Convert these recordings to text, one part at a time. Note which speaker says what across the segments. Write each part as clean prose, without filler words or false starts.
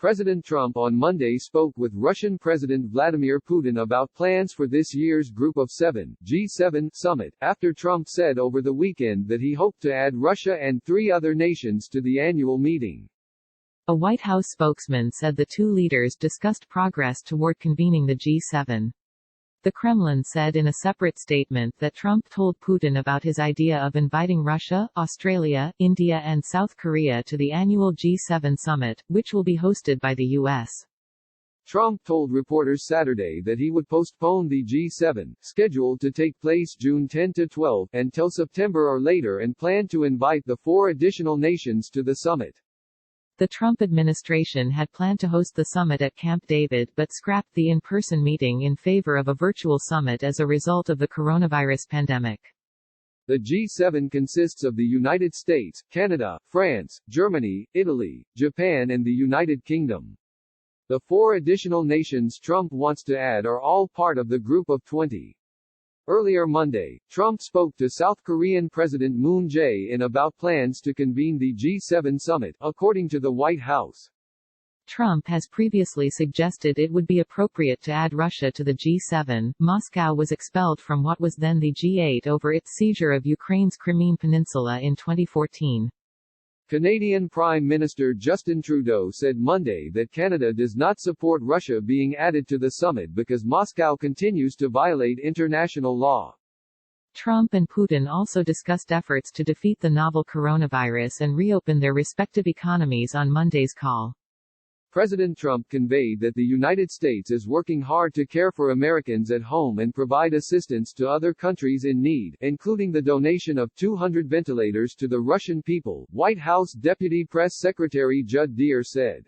Speaker 1: President Trump on Monday spoke with Russian President Vladimir Putin about plans for this year's Group of Seven (G7) summit, after Trump said over the weekend that he hoped to add Russia and 3 other nations to the annual meeting.
Speaker 2: A White House spokesman said the two leaders discussed progress toward convening the G7. The Kremlin said in a separate statement that Trump told Putin about his idea of inviting Russia, Australia, India and South Korea to the annual G7 summit, which will be hosted by the U.S.
Speaker 1: Trump told reporters Saturday that he would postpone the G7, scheduled to take place June 10 to 12, until September or later and planned to invite the 4 additional nations to the summit.
Speaker 2: The Trump administration had planned to host the summit at Camp David but scrapped the in-person meeting in favor of a virtual summit as a result of the coronavirus pandemic.
Speaker 1: The G7 consists of the United States, Canada, France, Germany, Italy, Japan and the United Kingdom. The 4 additional nations Trump wants to add are all part of the Group of 20. Earlier Monday, Trump spoke to South Korean President Moon Jae-in about plans to convene the G7 summit, according to the White House.
Speaker 2: Trump has previously suggested it would be appropriate to add Russia to the G7. Moscow was expelled from what was then the G8 over its seizure of Ukraine's Crimean Peninsula in 2014.
Speaker 1: Canadian Prime Minister Justin Trudeau said Monday that Canada does not support Russia being added to the summit because Moscow continues to violate international law.
Speaker 2: Trump and Putin also discussed efforts to defeat the novel coronavirus and reopen their respective economies on Monday's call.
Speaker 1: President Trump conveyed that the United States is working hard to care for Americans at home and provide assistance to other countries in need, including the donation of 200 ventilators to the Russian people, White House Deputy Press Secretary Judd Deere said.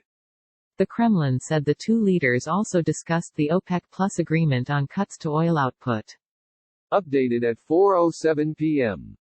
Speaker 2: The Kremlin said the two leaders also discussed the OPEC Plus agreement on cuts to oil output.
Speaker 1: Updated at 4:07 p.m.